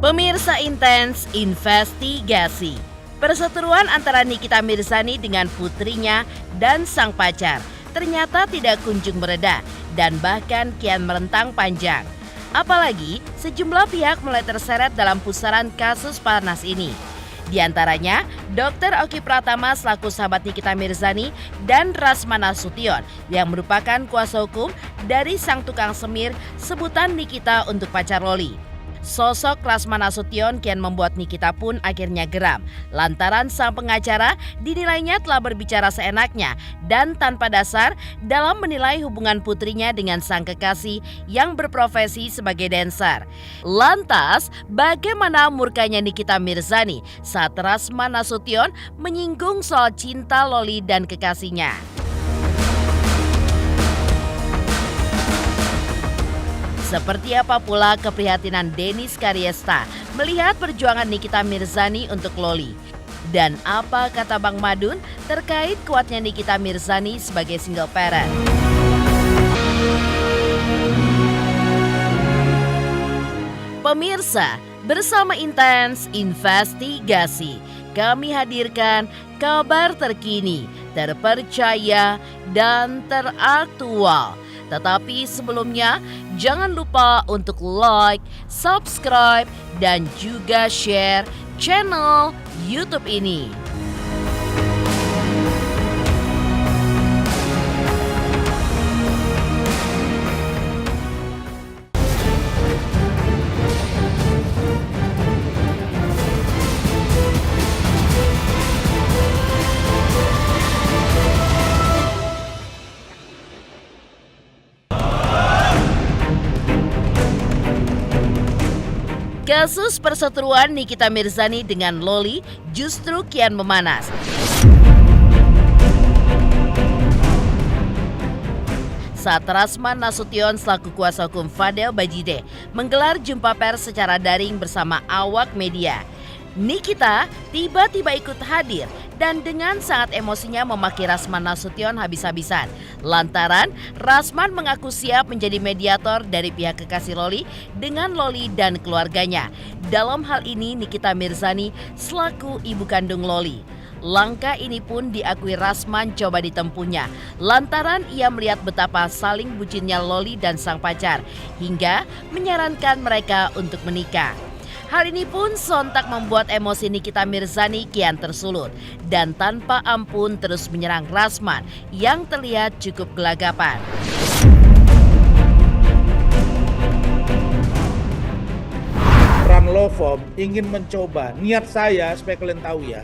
Pemirsa Intens Investigasi. Perseteruan antara Nikita Mirzani dengan putrinya dan sang pacar ternyata tidak kunjung mereda dan bahkan kian merentang panjang. Apalagi sejumlah pihak mulai terseret dalam pusaran kasus panas ini. Di antaranya, Dr. Oki Pratama selaku sahabat Nikita Mirzani dan Rasman Nasution yang merupakan kuasa hukum dari sang tukang semir sebutan Nikita untuk pacar Loli. Sosok Rasman Nasution kian membuat Nikita pun akhirnya geram lantaran sang pengacara dinilainya telah berbicara seenaknya dan tanpa dasar dalam menilai hubungan putrinya dengan sang kekasih yang berprofesi sebagai dancer. Lantas, bagaimana murkanya Nikita Mirzani saat Rasman Nasution menyinggung soal cinta Loli dan kekasihnya? Seperti apa pula keprihatinan Dennis Karyesta melihat perjuangan Nikita Mirzani untuk Loli? Dan apa kata Bang Madun terkait kuatnya Nikita Mirzani sebagai single parent? Pemirsa, bersama Intens Investigasi, kami hadirkan kabar terkini, terpercaya, dan teraktual. Tetapi sebelumnya, jangan lupa untuk like, subscribe, dan juga share channel YouTube ini. Kasus perseteruan Nikita Mirzani dengan Loli justru kian memanas. Saat Rasman Nasution selaku kuasa hukum Fadel Bajide menggelar jumpa pers secara daring bersama awak media, Nikita tiba-tiba ikut hadir dan dengan sangat emosinya memaki Rasman Nasution habis-habisan. Lantaran Rasman mengaku siap menjadi mediator dari pihak kekasih Loli dengan Loli dan keluarganya. Dalam hal ini Nikita Mirzani selaku ibu kandung Loli. Langkah ini pun diakui Rasman coba ditempuhnya lantaran ia melihat betapa saling bucinnya Loli dan sang pacar hingga menyarankan mereka untuk menikah. Hal ini pun sontak membuat emosi Nikita Mirzani kian tersulut dan tanpa ampun terus menyerang Rasman yang terlihat cukup gelagapan. Pranlovo ingin mencoba, niat saya supaya kalian tahu ya,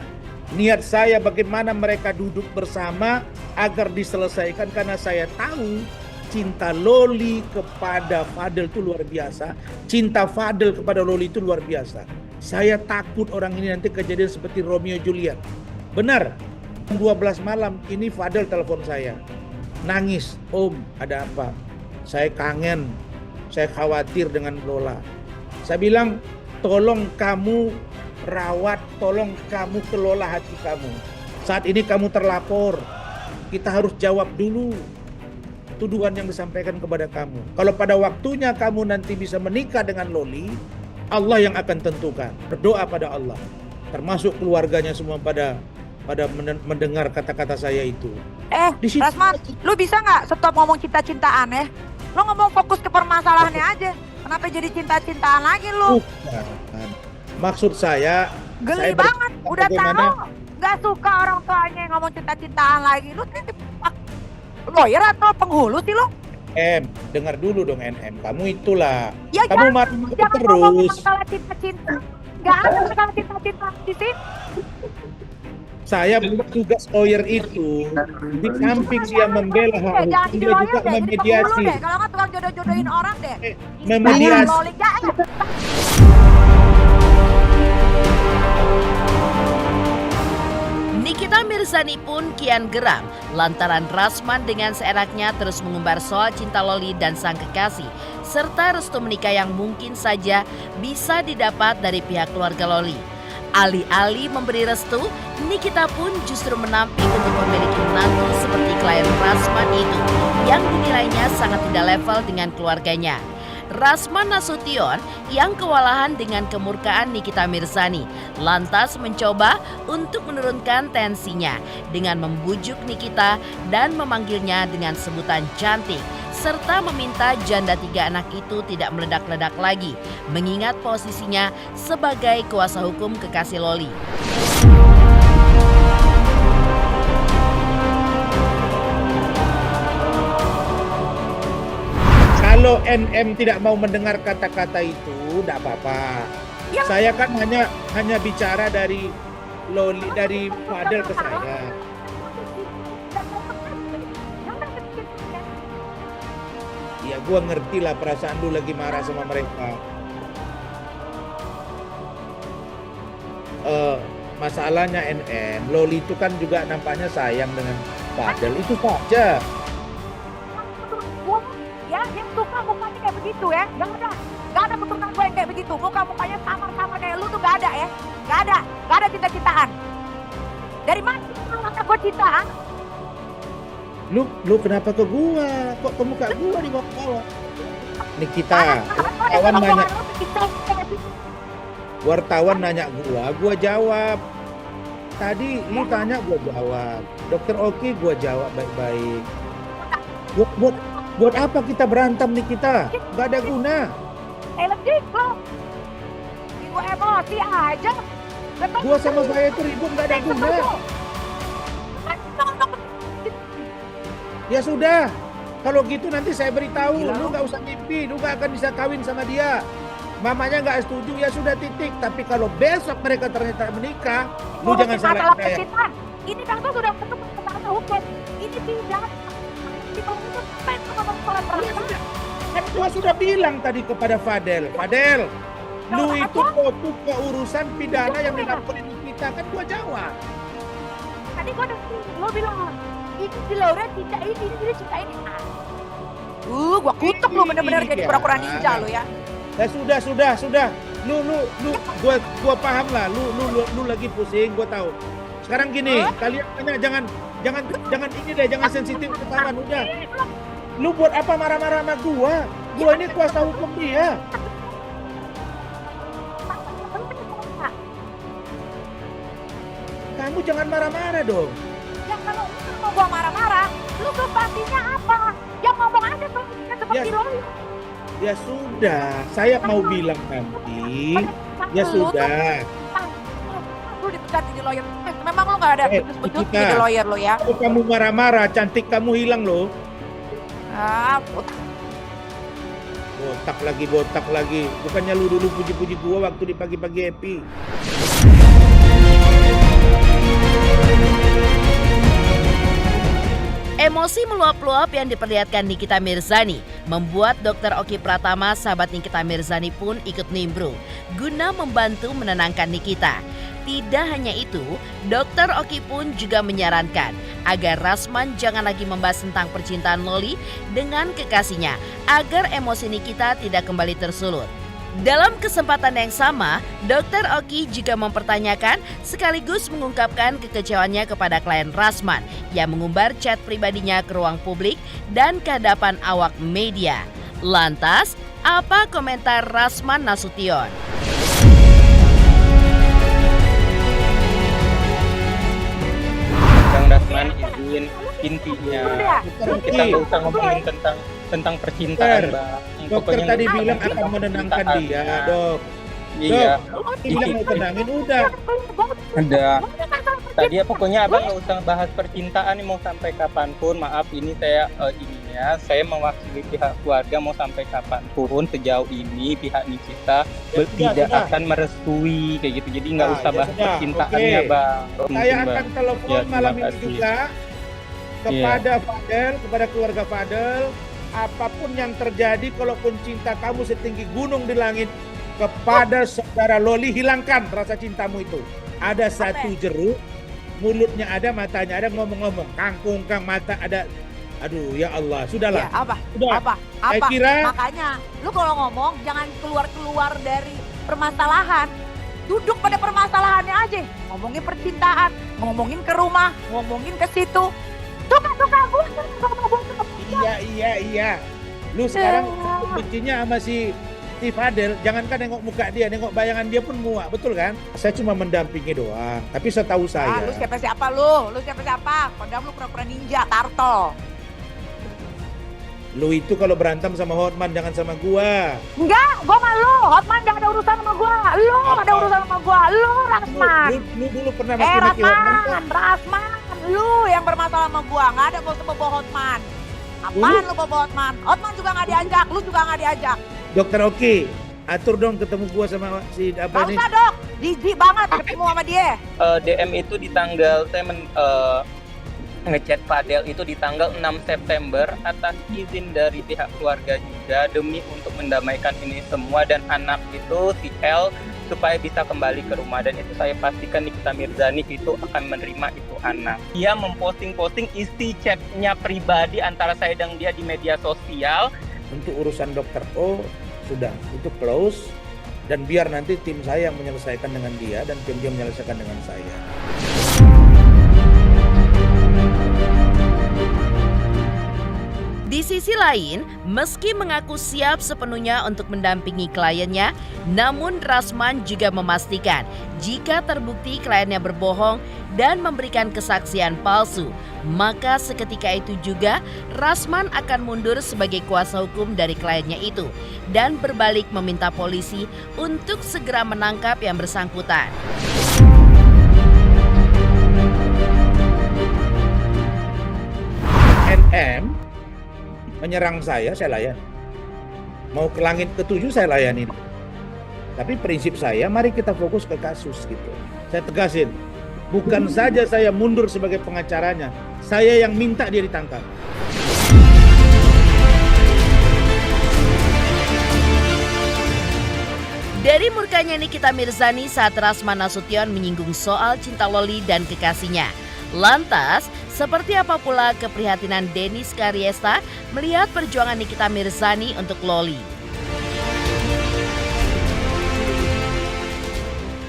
niat saya bagaimana mereka duduk bersama agar diselesaikan karena saya tahu cinta Loli kepada Fadel itu luar biasa. Cinta Fadel kepada Loli itu luar biasa. Saya takut orang ini nanti kejadian seperti Romeo Juliet. Benar, 12 malam ini Fadel telepon saya. Nangis, Om ada apa? Saya kangen, saya khawatir dengan Lola. Saya bilang, tolong kamu rawat, tolong kamu kelola hati kamu. Saat ini kamu terlapor, kita harus jawab dulu tuduhan yang disampaikan kepada kamu. Kalau pada waktunya kamu nanti bisa menikah dengan Loli, Allah yang akan tentukan. Berdoa pada Allah, termasuk keluarganya semua pada mendengar kata-kata saya itu. Rasman, lu bisa nggak stop ngomong cinta-cintaan ya? Lu ngomong fokus ke permasalahannya aja. Kenapa jadi cinta-cintaan lagi lu? Bukan. Maksud saya, geli banget. Udah tahu nggak suka orang tuanya yang ngomong cinta-cintaan lagi. Lu lawyer atau penghulu sih lo? Dengar dulu dong NM, kamu itulah. Ya, kamu jangan terus. Ngomong masalah cinta-cinta. Nggak ada masalah cinta-cinta di sini. Saya tugas lawyer itu di samping dia membela hak hukum, dia juga memediasi. Kalau nggak tukang jodoh-jodohin orang deh. Memediasi. Nikita Mirzani pun kian geram lantaran Rasman dengan seenaknya terus mengumbar soal cinta Loli dan sang kekasih serta restu menikah yang mungkin saja bisa didapat dari pihak keluarga Loli. Alih-alih memberi restu, Nikita pun justru menampik untuk memiliki menantu seperti klien Rasman itu yang dinilainya sangat tidak level dengan keluarganya. Rasman Nasution yang kewalahan dengan kemurkaan Nikita Mirzani lantas mencoba untuk menurunkan tensinya dengan membujuk Nikita dan memanggilnya dengan sebutan cantik serta meminta janda 3 anak itu tidak meledak-ledak lagi mengingat posisinya sebagai kuasa hukum kekasih Loli. Kalau NM tidak mau mendengar kata-kata itu, tidak apa-apa. Ya. Saya kan hanya bicara dari Loli, dari Fadel ke saya. Ya, gua ngerti lah perasaan lu lagi marah sama mereka. Masalahnya NM, Loli itu kan juga nampaknya sayang dengan Fadel, itu saja. Ya, yang suka mukanya kayak begitu ya. Gak ada keturunan gue yang kayak begitu. Muka-mukanya sama-sama kayak lu tuh gak ada ya. Gak ada cinta-cintaan. Dari mana kata gue cintaan? Lu kenapa ke gua? Kok ke muka gua di bawah? Nikita, wartawan nanya gua jawab. Tadi lu tanya gua jawab. Dokter Oki gua jawab baik-baik. Buat apa kita berantem nih kita? Gak ada guna. Lebih lo. Gue emosi aja. Gua sama saya itu ribut gak ada guna. Ya sudah. Kalau gitu nanti saya beritahu. Lu gak usah mimpi. Lu gak akan bisa kawin sama dia. Mamanya gak setuju. Ya sudah titik. Tapi kalau besok mereka ternyata menikah, lu jangan salah saya. Ini kan tuh sudah ketemu masalah hukum. Ini tidak. Gua sudah bilang tadi kepada Fadel, lu itu fokus ke urusan pidana yang dilakukan kita, kan gua jawab. Tadi gua udah lo bilang, ini si Laura cinta ini cinta ini. Gua kutuk lu bener-bener jadi pura-pura ninja lu ya. Ya sudah. Lu gua paham lah. Lu lagi pusing, gua tahu. Sekarang gini, kalian jangan ini deh, jangan sensitif ketahuan udah. Lu buat apa marah-marah sama gua? Gua ini kuasa hukum dia. Kamu jangan marah-marah dong. Ya kalau lu mau gua marah-marah, lu substansinya apa? Yang ngomong aja tuh seperti lo. Ya sudah, saya mau bilang nanti. Ya sudah. Lu dipecat jadi lawyer. Memang lo gak ada becus-becus jadi lawyer lo ya. Kalau kamu marah-marah, cantik kamu hilang loh. Botak lagi. Bukannya lu dulu puji-puji gua waktu di pagi-pagi happy. Emosi meluap-luap yang diperlihatkan Nikita Mirzani membuat Dr. Oki Pratama, sahabat Nikita Mirzani pun ikut nimbrung guna membantu menenangkan Nikita. Tidak hanya itu, Dr. Oki pun juga menyarankan agar Rasman jangan lagi membahas tentang percintaan Loli dengan kekasihnya agar emosi Nikita tidak kembali tersulut. Dalam kesempatan yang sama, Dr. Oki juga mempertanyakan sekaligus mengungkapkan kekecewaannya kepada klien Rasman yang mengumbar chat pribadinya ke ruang publik dan ke hadapan awak media. Lantas, apa komentar Rasman Nasution? Bang Rasman izin intinya kita nggak usah ngomongin tentang percintaan, Bang. Dokter tadi bilang akan menenangkan dia, Dok. Iya. Bilang mau tenangin udah. Ada. Tadi ya pokoknya abang nggak usah bahas percintaan mau sampai kapanpun. Maaf ini saya mewakili pihak keluarga mau sampai kapanpun sejauh ini pihak Nikita tidak akan merestui kayak gitu. Jadi nggak usah bahas percintaannya, Bang. Saya akan telepon malam ini kasih juga kepada Fadel, kepada keluarga Fadel. Apapun yang terjadi, kalaupun cinta kamu setinggi gunung di langit kepada saudara Loli, hilangkan rasa cintamu itu. Ada satu jeruk, mulutnya ada, matanya ada, ngomong-ngomong, kangkung, mata ada. Aduh, ya Allah, sudahlah. Ya, apa? Sudah. Apa? Saya kira Makanya, lu kalau ngomong jangan keluar dari permasalahan. Duduk pada permasalahannya aja. Ngomongin percintaan, ngomongin ke rumah, ngomongin ke situ. Suka gue ngomong. iya. Lu sekarang bencinya sama si Fadel, jangankan nengok muka dia, nengok bayangan dia pun muak, betul kan? Saya cuma mendampingi doang, tapi setahu saya. Lu siapa-siapa lu? Lu siapa-siapa? Padahal lu pura-pura ninja, Tarto. Lu itu kalau berantem sama Hotman jangan sama gua. Enggak, gua sama lu. Hotman gak ada urusan sama gua. Lu ada urusan sama gua. Lu Rasman. Lu dulu pernah maki-maki Hotman. Rasman. Lu yang bermasalah sama gua. Gak ada gua bawa Hotman. Apaan lu bawa Hotman? Hotman juga gak diajak. Lu juga gak diajak. Dokter Oki, atur dong ketemu gua sama si apa Gak nih. usah dok. Jijik banget ketemu sama dia. DM itu di tanggal saya ngechat Fadel itu di tanggal 6 September atas izin dari pihak keluarga juga demi untuk mendamaikan ini semua dan anak itu si L supaya bisa kembali ke rumah, dan itu saya pastikan Nikita Mirzani itu akan menerima itu anak. Dia memposting-posting isi chatnya pribadi antara saya dan dia di media sosial. Untuk urusan dokter O sudah itu close, dan biar nanti tim saya yang menyelesaikan dengan dia dan tim dia menyelesaikan dengan saya. Di sisi lain, meski mengaku siap sepenuhnya untuk mendampingi kliennya, namun Rasman juga memastikan jika terbukti kliennya berbohong dan memberikan kesaksian palsu, maka seketika itu juga Rasman akan mundur sebagai kuasa hukum dari kliennya itu dan berbalik meminta polisi untuk segera menangkap yang bersangkutan. NM menyerang saya layan. Mau ke langit ke-7 saya layani. Tapi prinsip saya, mari kita fokus ke kasus gitu. Saya tegasin, bukan saja saya mundur sebagai pengacaranya, saya yang minta dia ditangkap. Dari murkanya Nikita Mirzani saat Rasman Nasution menyinggung soal cinta Loli dan kekasihnya. Lantas, seperti apa pula keprihatinan Dennis Karyesta melihat perjuangan Nikita Mirzani untuk Loli?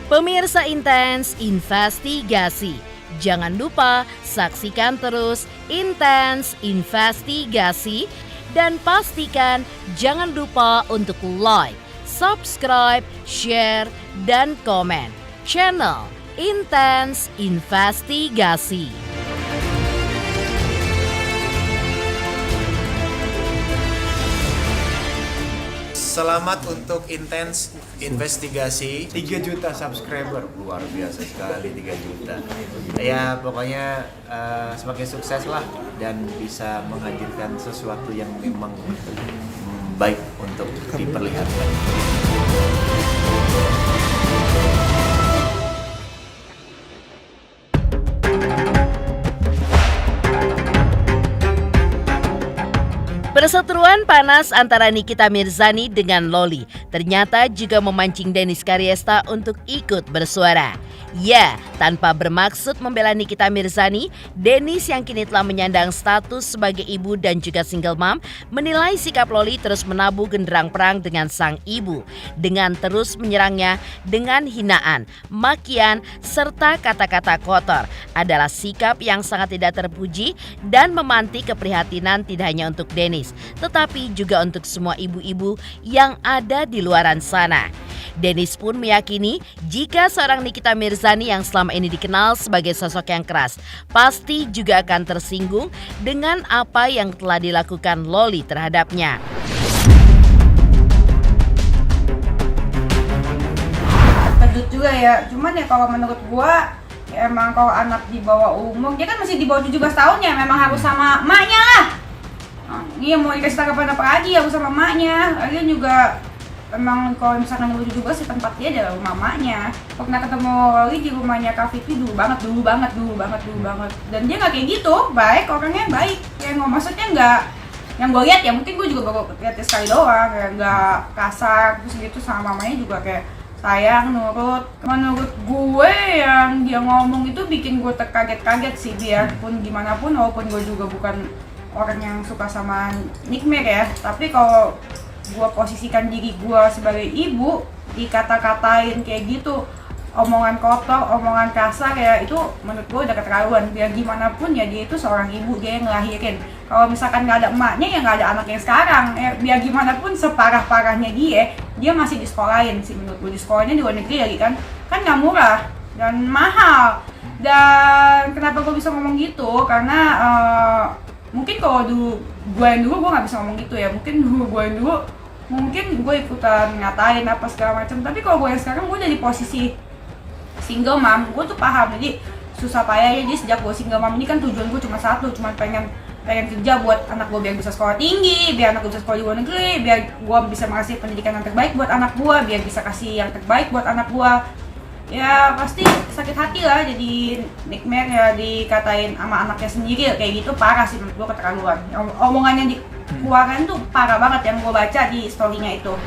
Pemirsa Intens Investigasi, jangan lupa saksikan terus Intens Investigasi dan pastikan jangan lupa untuk like, subscribe, share, dan komen channel Intens Investigasi. Selamat untuk Intens Investigasi. 3 juta subscriber, luar biasa sekali 3 juta. Ya pokoknya semakin sukses lah dan bisa menghadirkan sesuatu yang memang baik untuk diperlihatkan. Perseteruan panas antara Nikita Mirzani dengan Loli ternyata juga memancing Dennis Karyesta untuk ikut bersuara. Ya, tanpa bermaksud membela Nikita Mirzani, Dennis yang kini telah menyandang status sebagai ibu dan juga single mom menilai sikap Loli terus menabuh genderang perang dengan sang ibu dengan terus menyerangnya dengan hinaan, makian, serta kata-kata kotor adalah sikap yang sangat tidak terpuji dan memantik keprihatinan tidak hanya untuk Dennis, tetapi juga untuk semua ibu-ibu yang ada di luaran sana. Dennis pun meyakini jika seorang Nikita Mirzani yang selama ini dikenal sebagai sosok yang keras, pasti juga akan tersinggung dengan apa yang telah dilakukan Loli terhadapnya. Kejut juga ya, cuman ya kalau menurut gua ya emang kalau anak di bawah umur, dia kan masih di bawah 17 tahun ya, memang harus sama emaknya lah. Iya mau dikasih tanggapan apa lagi, harus sama emaknya. Lagian juga emang kalau misalkan umur 17 ya tempat dia adalah rumah emaknya. Pernah ketemu Loli di rumahnya Kak Vivi dulu banget. Dan dia nggak kayak gitu, baik, orangnya baik. Yang maksudnya nggak, yang gue lihat ya mungkin gue juga baru lihatnya sekali doang, kayak nggak kasar terus gitu sama mamanya juga kayak sayang, nurut. Menurut gue yang dia ngomong itu bikin gue terkaget-kaget sih, biarpun gimana pun, walaupun gue juga bukan orang yang suka sama Nick Mir ya, tapi kalau gue posisikan diri gue sebagai ibu dikata-katain kayak gitu, omongan kotor, omongan kasar ya itu menurut gue udah keterlaluan. Biar gimana pun ya dia itu seorang ibu, dia yang ngelahirin. Kalau misalkan nggak ada emaknya ya nggak ada anaknya sekarang. Biar gimana pun separah-parahnya dia masih disekolahin sih menurut gue. Di sekolahnya di luar negeri lagi kan nggak murah dan mahal. Dan kenapa gue bisa ngomong gitu? Karena mungkin kalau gue yang dulu gue nggak bisa ngomong gitu ya. Mungkin gue ikutan ngatain apa segala macam. Tapi kalau gue yang sekarang gue udah di posisi single mom, gue tuh paham. Jadi susah payahnya. Jadi sejak gue single mom ini kan tujuan gue cuma satu, cuma pengen kerja buat anak gue biar bisa sekolah tinggi, biar anak gue bisa sekolah di luar negeri, biar gue bisa ngasih pendidikan yang terbaik buat anak gue, biar bisa kasih yang terbaik buat anak gue. Ya pasti sakit hati lah jadi nightmare ya dikatain sama anaknya sendiri kayak gitu, parah sih menurut gue, keterlaluan. Omongannya dikeluarin tuh parah banget yang gue baca di story-nya itu.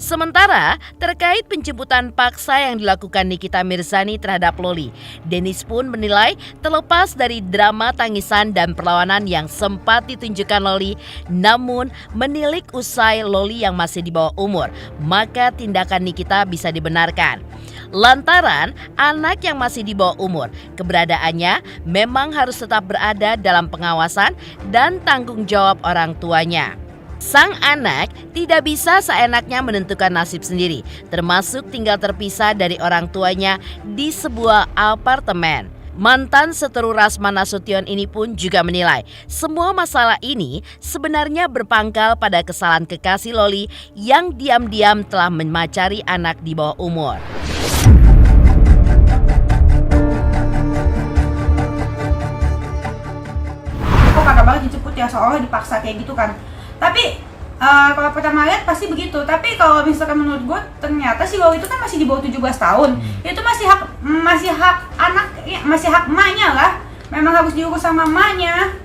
Sementara terkait penjemputan paksa yang dilakukan Nikita Mirzani terhadap Loli, Dennis pun menilai terlepas dari drama tangisan dan perlawanan yang sempat ditunjukkan Loli, namun menilik usai Loli yang masih di bawah umur, maka tindakan Nikita bisa dibenarkan. Lantaran anak yang masih di bawah umur, keberadaannya memang harus tetap berada dalam pengawasan dan tanggung jawab orang tuanya. Sang anak tidak bisa seenaknya menentukan nasib sendiri, termasuk tinggal terpisah dari orang tuanya di sebuah apartemen. Mantan seteru Rasma Nasution ini pun juga menilai semua masalah ini sebenarnya berpangkal pada kesalahan kekasih Loli yang diam-diam telah memacari anak di bawah umur. Kok kagak banget dijemput ya, seolah dipaksa kayak gitu kan. Tapi kalau pertama lihat pasti begitu. Tapi kalau misalkan menurut gue ternyata si Loli itu kan masih di bawah 17 tahun. Itu masih hak anak, masih hak emaknya lah. Memang harus diurus sama emaknya.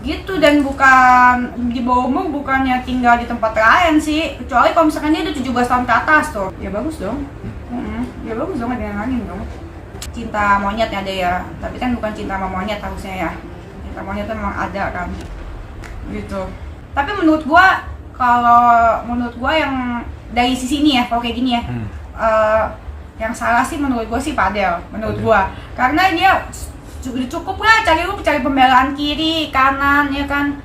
Gitu, dan bukan di bawah umur, bukannya tinggal di tempat lain sih. Kecuali kalau misalkan dia udah 17 tahun ke atas tuh. Ya bagus dong. Ya bagus dong, ada yang lain dong. Cinta monyet ada ya. Tapi kan bukan cinta sama monyet harusnya ya. Cinta monyet memang ada kan. Gitu. Tapi menurut gua yang dari sisi ini ya, kalau kayak gini ya, yang salah sih menurut gua sih Fadel, menurut gua, karena dia cukup lah cari pembelaan kiri kanan ya kan,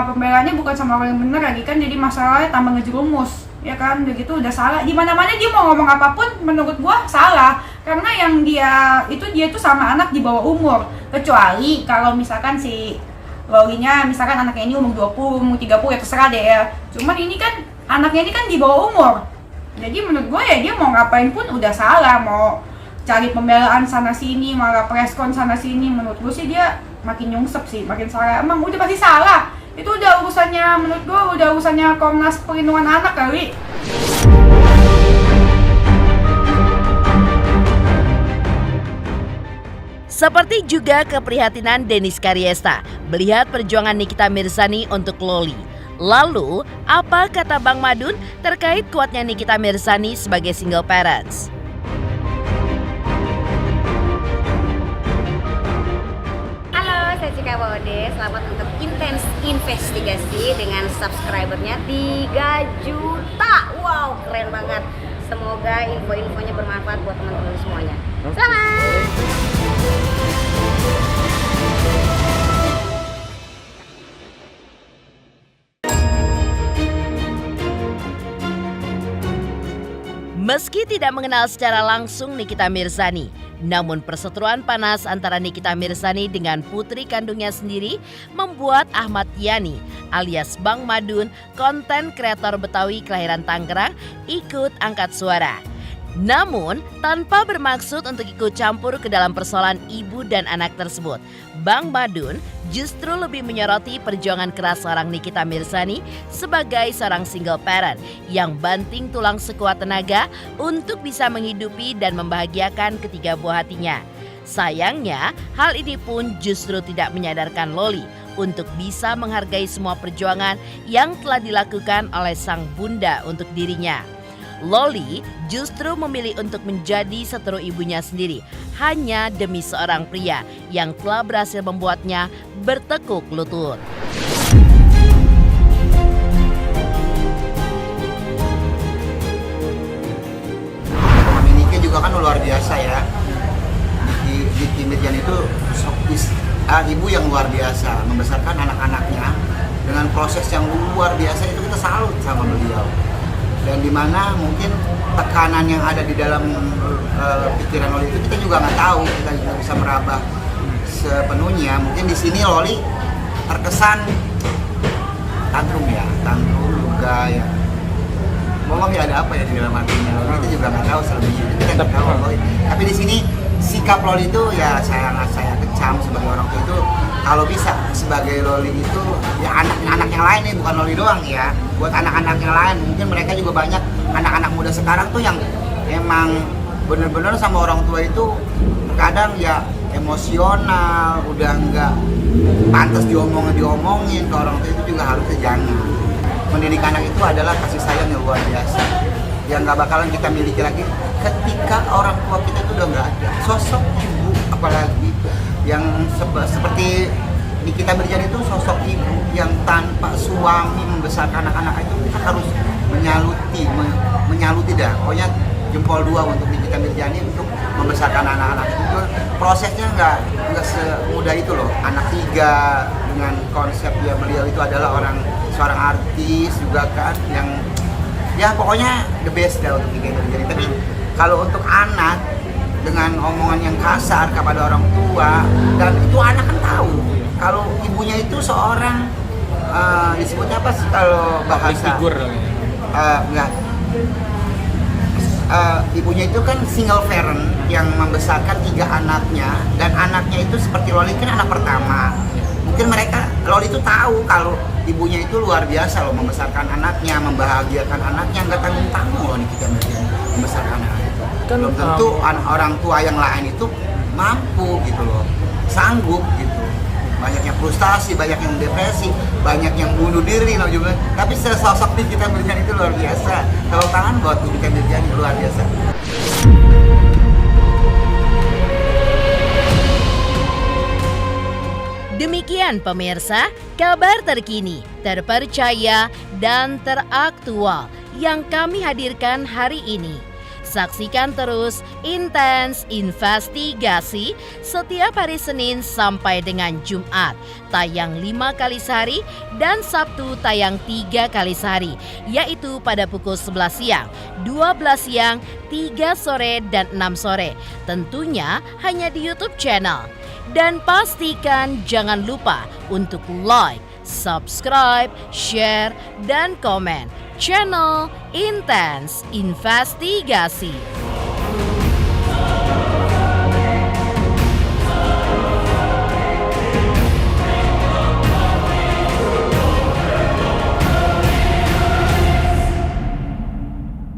pembelaannya bukan sama orang yang bener lagi kan, jadi masalahnya tambah ngejerumus ya kan, begitu udah salah. Di mana-mana dia mau ngomong apapun menurut gua salah, karena yang dia itu sama anak di bawah umur, kecuali kalau misalkan si Lolinya misalkan anaknya ini umur 20, umur 30 ya terserah deh ya. Cuman ini kan anaknya ini kan di bawah umur. Jadi menurut gue ya dia mau ngapain pun udah salah. Mau cari pembelaan sana sini, malah preskon sana sini. Menurut gue sih dia makin nyungsep sih, makin salah. Emang udah pasti salah. Itu udah urusannya, menurut gue udah urusannya Komnas Perlindungan Anak kali. Seperti juga keprihatinan Dennis Karyesta melihat perjuangan Nikita Mirzani untuk Loli. Lalu, apa kata Bang Madun terkait kuatnya Nikita Mirzani sebagai single parents? Halo, saya Cika Bode. Selamat untuk Intens Investigasi dengan subscribernya 3 juta. Wow, keren banget. Semoga info-infonya bermanfaat buat teman-teman semuanya. Selamat! Meski tidak mengenal secara langsung Nikita Mirzani, namun perseteruan panas antara Nikita Mirzani dengan putri kandungnya sendiri membuat Ahmad Yani alias Bang Madun, konten kreator Betawi kelahiran Tangerang, ikut angkat suara. Namun, tanpa bermaksud untuk ikut campur ke dalam persoalan ibu dan anak tersebut, Bang Madun justru lebih menyoroti perjuangan keras seorang Nikita Mirzani sebagai seorang single parent yang banting tulang sekuat tenaga untuk bisa menghidupi dan membahagiakan ketiga buah hatinya. Sayangnya, hal ini pun justru tidak menyadarkan Loli untuk bisa menghargai semua perjuangan yang telah dilakukan oleh sang bunda untuk dirinya. Loli justru memilih untuk menjadi seteru ibunya sendiri hanya demi seorang pria yang telah berhasil membuatnya bertekuk lutut. juga kan luar biasa ya. Di Kim Mirjani itu ibu yang luar biasa membesarkan anak-anaknya dengan proses yang luar biasa, itu kita salut sama beliau. Dan dimana mungkin tekanan yang ada di dalam pikiran Loli itu kita juga nggak tahu, kita juga bisa meraba sepenuhnya. Mungkin di sini Loli terkesan tantrum juga ya. Ngomong ya ada apa ya di dalam hatinya Loli, kita juga nggak tahu selebihnya, kita nggak tahu Loli. Tapi di sini sikap Loli itu ya saya kecam sebagai orang tua itu, kalau bisa sebagai Loli itu ya anak-anak yang lain nih, bukan Loli doang ya, buat anak-anak yang lain. Mungkin mereka juga banyak anak-anak muda sekarang tuh yang emang bener-bener sama orang tua itu kadang ya emosional, udah nggak pantas diomongin ke orang tua, itu juga harusnya jangan. Mendidik anak itu adalah kasih sayang yang luar biasa, yang nggak bakalan kita miliki lagi ketika orang tua kita itu udah nggak ada. Sosok ibu apalagi yang seperti Nikita Mirjani itu sosok ibu yang tanpa suami membesarkan anak-anak itu, kita harus menyaluti dah. Pokoknya jempol 2 untuk Nikita Mirjani untuk membesarkan anak-anak itu. Prosesnya nggak semudah itu loh. Anak 3 dengan konsep beliau itu adalah seorang artis juga kan, yang ya pokoknya the best dah untuk Nikita Mirjani. Tapi kalau untuk anak dengan omongan yang kasar kepada orang tua, dan itu anak kan tahu kalau ibunya itu seorang disebutnya apa sih kalau bahasa enggak, ibunya itu kan single parent yang membesarkan 3 anaknya, dan anaknya itu seperti Loli kan anak pertama. Mungkin Loli itu tahu kalau ibunya itu luar biasa loh membesarkan anaknya, membahagiakan anaknya, nggak tanggung-tanggung loh Nikita Mirjani membesarkan anak itu. Kan belum tentu orang tua yang lain itu mampu gitu loh, sanggup gitu. Banyak yang frustasi, banyak yang depresi, banyak yang bunuh diri loh juga. Tapi sosok Nikita Mirjani itu luar biasa. Tepuk tangan buat Nikita Mirjani, luar biasa. Demikian pemirsa, kabar terkini, terpercaya, dan teraktual yang kami hadirkan hari ini. Saksikan terus Intens Investigasi setiap hari Senin sampai dengan Jumat, tayang 5 kali sehari, dan Sabtu tayang 3 kali sehari, yaitu pada pukul 11 siang, 12 siang, 3 sore, dan 6 sore. Tentunya hanya di YouTube channel. Dan pastikan jangan lupa untuk like, subscribe, share, dan komen channel Intens Investigasi.